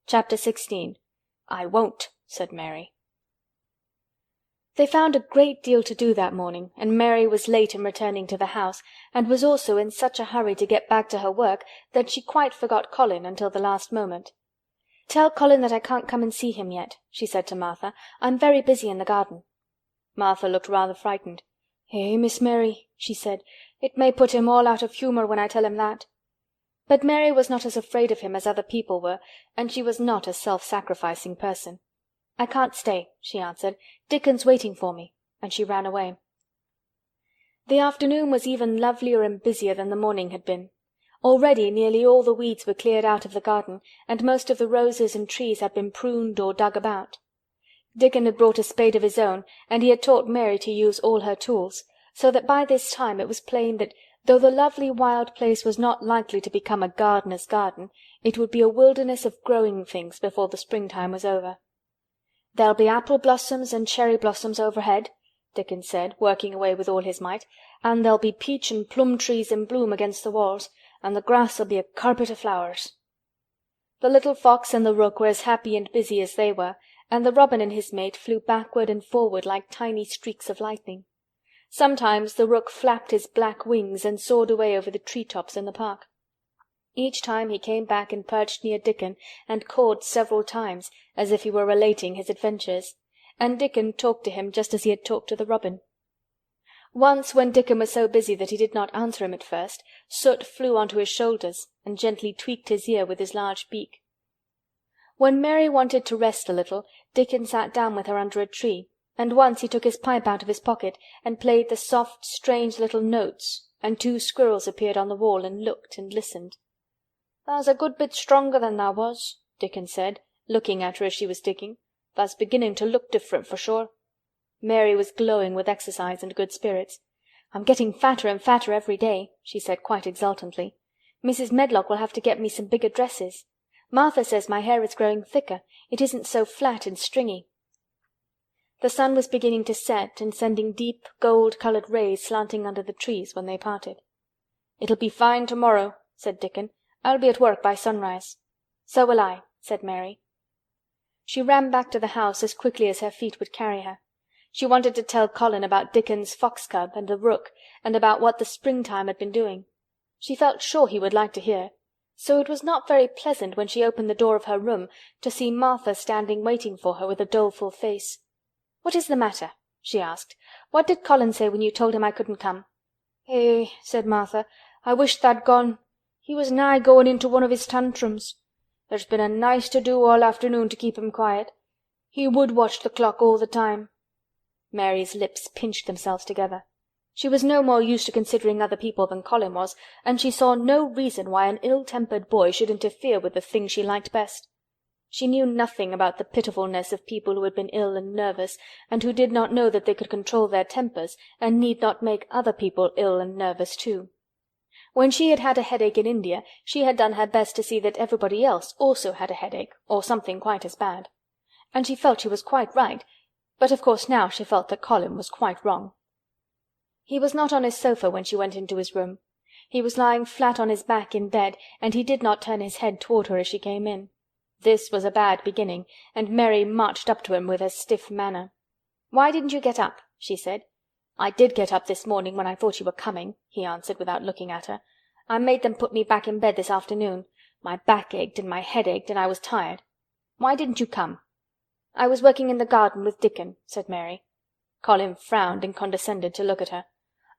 Chapter 16 "I Won't," said Mary. They found a great deal to do that morning, and Mary was late in returning to the house, and was also in such a hurry to get back to her work that she quite forgot Colin until the last moment. "Tell Colin that I can't come and see him yet," she said to Martha. "I'm very busy in the garden." Martha looked rather frightened. Miss Mary," she said, "it may put him all out of humour when I tell him that." But Mary was not as afraid of him as other people were, and she was not a self-sacrificing person. "I can't stay," she answered. "Dickon's waiting for me," and she ran away. The afternoon was even lovelier and busier than the morning had been. Already nearly all the weeds were cleared out of the garden, and most of the roses and trees had been pruned or dug about. Dickon had brought a spade of his own, and he had taught Mary to use all her tools, so that by this time it was plain that though the lovely wild place was not likely to become a gardener's garden, it would be a wilderness of growing things before the springtime was over. "There'll be apple blossoms and cherry blossoms overhead," Dickon said, working away with all his might, "and there'll be peach and plum trees in bloom against the walls, and the grass'll be a carpet of flowers." The little fox and the rook were as happy and busy as they were, and the robin and his mate flew backward and forward like tiny streaks of lightning. Sometimes the rook flapped his black wings and soared away over the tree-tops in the park. Each time he came back and perched near Dickon and cawed several times, as if he were relating his adventures, and Dickon talked to him just as he had talked to the robin. Once, when Dickon was so busy that he did not answer him at first, Soot flew onto his shoulders and gently tweaked his ear with his large beak. When Mary wanted to rest a little, Dickon sat down with her under a tree, and once he took his pipe out of his pocket and played the soft, strange little notes, and 2 squirrels appeared on the wall and looked and listened. "Tha's a good bit stronger than tha was," Dickon said, looking at her as she was digging. "Tha's beginning to look different for sure." Mary was glowing with exercise and good spirits. "I'm getting fatter and fatter every day," she said quite exultantly. "Mrs. Medlock will have to get me some bigger dresses. Martha says my hair is growing thicker. It isn't so flat and stringy." The sun was beginning to set and sending deep gold-colored rays slanting under the trees when they parted. "It'll be fine tomorrow," said Dickon. "I'll be at work by sunrise." "So will I," said Mary. She ran back to the house as quickly as her feet would carry her. She wanted to tell Colin about Dickon's fox cub and the rook, and about what the springtime had been doing. She felt sure he would like to hear. So it was not very pleasant when she opened the door of her room to see Martha standing waiting for her with a doleful face. "What is the matter?" she asked. "What did Colin say when you told him I couldn't come?" Said Martha, "I wish tha'd gone. He was nigh going into one of his tantrums. There's been a nice to do all afternoon to keep him quiet. He would watch the clock all the time." Mary's lips pinched themselves together. She was no more used to considering other people than Colin was, and she saw no reason why an ill-tempered boy should interfere with the thing she liked best. She knew nothing about the pitifulness of people who had been ill and nervous, and who did not know that they could control their tempers and need not make other people ill and nervous too. When she had had a headache in India, she had done her best to see that everybody else also had a headache, or something quite as bad. And she felt she was quite right, but of course now she felt that Colin was quite wrong. He was not on his sofa when she went into his room. He was lying flat on his back in bed, and he did not turn his head toward her as she came in. This was a bad beginning, and Mary marched up to him with her stiff manner. "Why didn't you get up?" she said. "I did get up this morning when I thought you were coming," he answered without looking at her. "I made them put me back in bed this afternoon. My back ached and my head ached and I was tired. Why didn't you come?" "I was working in the garden with Dickon," said Mary. Colin frowned and condescended to look at her.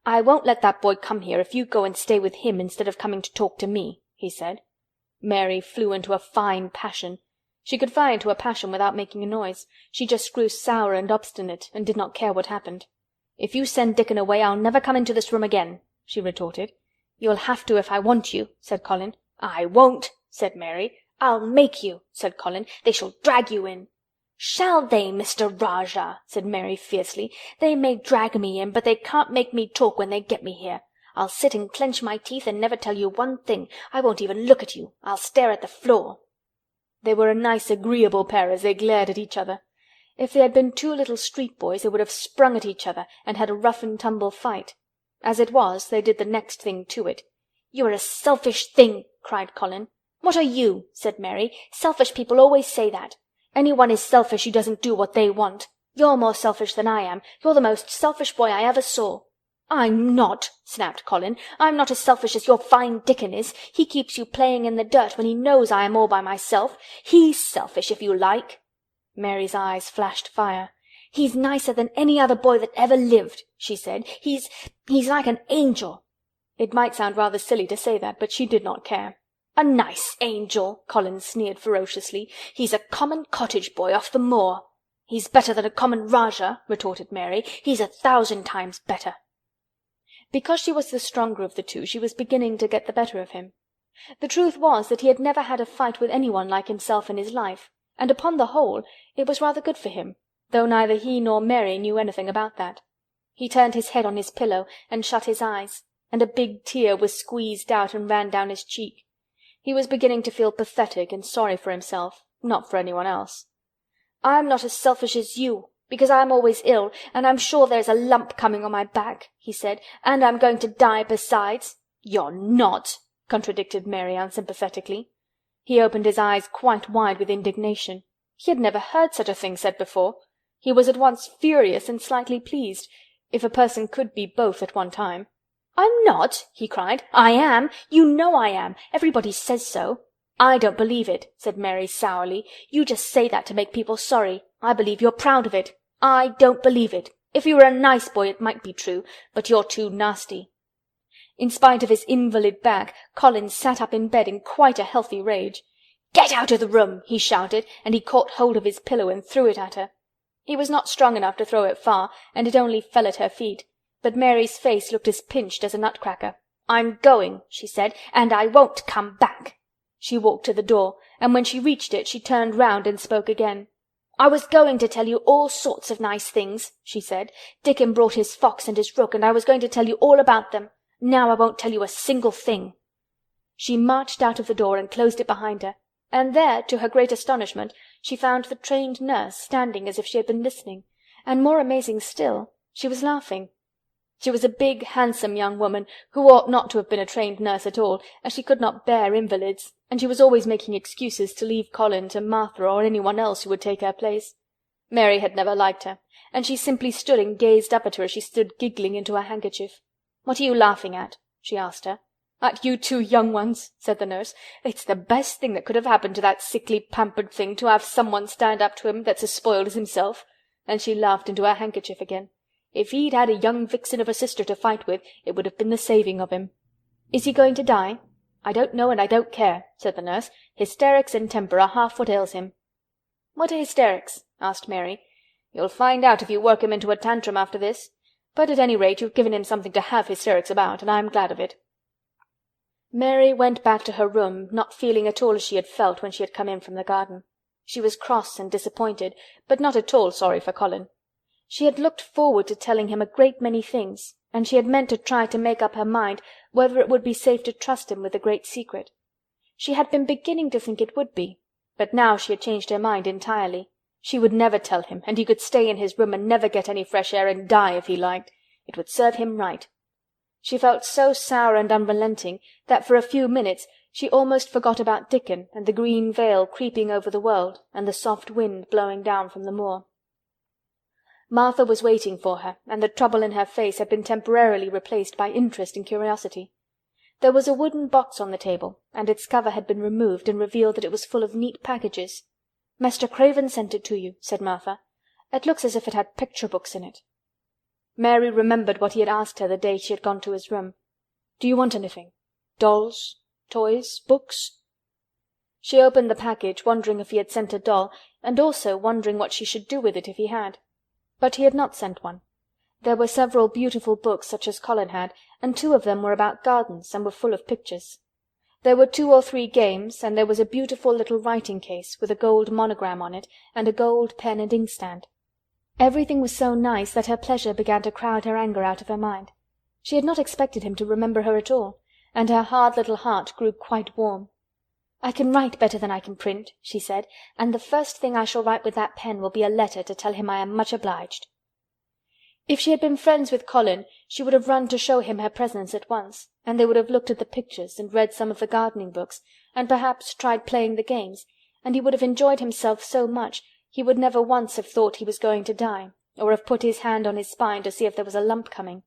"I won't let that boy come here if you go and stay with him instead of coming to talk to me," he said. Mary flew into a fine passion. She could fly into a passion without making a noise. She just grew sour and obstinate and did not care what happened. "If you send Dickon away I'll never come into this room again," she retorted. "You'll have to if I want you," said Colin. "I won't," said Mary. "I'll make you," said Colin. "They shall drag you in." "Shall they, Mr. Rajah?" said Mary fiercely. "They may drag me in, but they can't make me talk when they get me here. I'll sit and clench my teeth and never tell you one thing. I won't even look at you. I'll stare at the floor." They were a nice agreeable pair as they glared at each other. If they had been 2 little street boys they would have sprung at each other and had a rough-and-tumble fight. As it was, they did the next thing to it. "You're a selfish thing!" cried Colin. "What are you?" said Mary. "Selfish people always say that. Anyone is selfish who doesn't do what they want. You're more selfish than I am. You're the most selfish boy I ever saw." "I'm not," snapped Colin. "I'm not as selfish as your fine Dickon is. He keeps you playing in the dirt when he knows I am all by myself. He's selfish, if you like." Mary's eyes flashed fire. "He's nicer than any other boy that ever lived," she said. He's like an angel." It might sound rather silly to say that, but she did not care. "A nice angel!" Colin sneered ferociously. "He's a common cottage boy off the moor." "He's better than a common Rajah," retorted Mary. "He's 1,000 times better." Because she was the stronger of the two, she was beginning to get the better of him. The truth was that he had never had a fight with anyone like himself in his life, and upon the whole it was rather good for him, though neither he nor Mary knew anything about that. He turned his head on his pillow and shut his eyes, and a big tear was squeezed out and ran down his cheek. He was beginning to feel pathetic and sorry for himself, not for anyone else. "I'm not as selfish as you, because I'm always ill, and I'm sure there's a lump coming on my back," he said, "and I'm going to die besides." "You're not," contradicted Mary unsympathetically. He opened his eyes quite wide with indignation. He had never heard such a thing said before. He was at once furious and slightly pleased, if a person could be both at one time. "I'm not!" he cried. "I am! You know I am! Everybody says so." "I don't believe it," said Mary sourly. "You just say that to make people sorry. I believe you're proud of it. I don't believe it. If you were a nice boy it might be true, but you're too nasty." In spite of his invalid back, Colin sat up in bed in quite a healthy rage. "Get out of the room!" he shouted, and he caught hold of his pillow and threw it at her. He was not strong enough to throw it far, and it only fell at her feet, but Mary's face looked as pinched as a nutcracker. "I'm going," she said, "and I won't come back." She walked to the door, and when she reached it she turned round and spoke again. "I was going to tell you all sorts of nice things," she said. "Dickon brought his fox and his rook, and I was going to tell you all about them. Now I won't tell you a single thing." She marched out of the door and closed it behind her, and there, to her great astonishment, she found the trained nurse standing as if she had been listening, and more amazing still, she was laughing. She was a big, handsome young woman who ought not to have been a trained nurse at all, as she could not bear invalids, and she was always making excuses to leave Colin to Martha or anyone else who would take her place. Mary had never liked her, and she simply stood and gazed up at her as she stood giggling into her handkerchief. "What are you laughing at?" she asked her. "At you two young ones," said the nurse. "It's the best thing that could have happened to that sickly, pampered thing to have someone stand up to him that's as spoiled as himself." And she laughed into her handkerchief again. "If he'd had a young vixen of a sister to fight with, it would have been the saving of him." "Is he going to die?" "I don't know and I don't care," said the nurse. "Hysterics and temper are half what ails him." "What are hysterics?" asked Mary. "You'll find out if you work him into a tantrum after this. But at any rate you've given him something to have hysterics about, and I'm glad of it." Mary went back to her room, not feeling at all as she had felt when she had come in from the garden. She was cross and disappointed, but not at all sorry for Colin. She had looked forward to telling him a great many things, and she had meant to try to make up her mind whether it would be safe to trust him with the great secret. She had been beginning to think it would be, but now she had changed her mind entirely. She would never tell him, and he could stay in his room and never get any fresh air and die if he liked. It would serve him right. She felt so sour and unrelenting that for a few minutes she almost forgot about Dickon and the green veil creeping over the world and the soft wind blowing down from the moor. Martha was waiting for her, and the trouble in her face had been temporarily replaced by interest and curiosity. There was a wooden box on the table, and its cover had been removed and revealed that it was full of neat packages. "Mr. Craven sent it to you," said Martha. "It looks as if it had picture books in it." Mary remembered what he had asked her the day she had gone to his room. "Do you want anything? Dolls? Toys? Books?" She opened the package, wondering if he had sent a doll, and also wondering what she should do with it if he had. But he had not sent one. There were several beautiful books such as Colin had, and 2 of them were about gardens and were full of pictures. There were 2 or 3 games, and there was a beautiful little writing case with a gold monogram on it and a gold pen and inkstand. Everything was so nice that her pleasure began to crowd her anger out of her mind. She had not expected him to remember her at all, and her hard little heart grew quite warm. "I can write better than I can print," she said, "and the first thing I shall write with that pen will be a letter to tell him I am much obliged." If she had been friends with Colin, she would have run to show him her presents at once, and they would have looked at the pictures and read some of the gardening books, and perhaps tried playing the games, and he would have enjoyed himself so much he would never once have thought he was going to die, or have put his hand on his spine to see if there was a lump coming.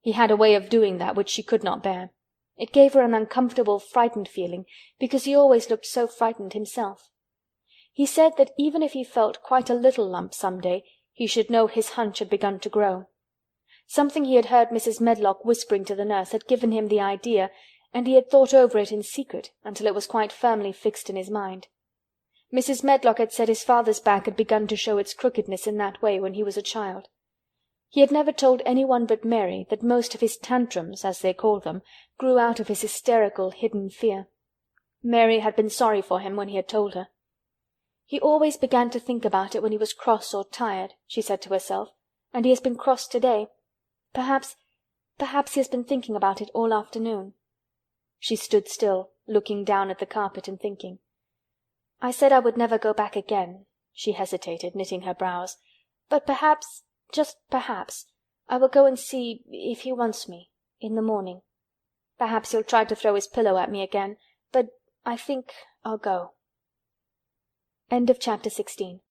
He had a way of doing that which she could not bear. It gave her an uncomfortable, frightened feeling, because he always looked so frightened himself. He said that even if he felt quite a little lump some day, he should know his hunch had begun to grow. Something he had heard Mrs. Medlock whispering to the nurse had given him the idea, and he had thought over it in secret until it was quite firmly fixed in his mind. Mrs. Medlock had said his father's back had begun to show its crookedness in that way when he was a child. He had never told anyone but Mary that most of his tantrums, as they called them, grew out of his hysterical, hidden fear. Mary had been sorry for him when he had told her. "He always began to think about it when he was cross or tired," she said to herself, "and he has been cross today. Perhaps he has been thinking about it all afternoon." She stood still, looking down at the carpet and thinking. "I said I would never go back again." She hesitated, knitting her brows. "But perhaps, just perhaps, I will go and see if he wants me in the morning. Perhaps he'll try to throw his pillow at me again, but I think I'll go." End of chapter 16.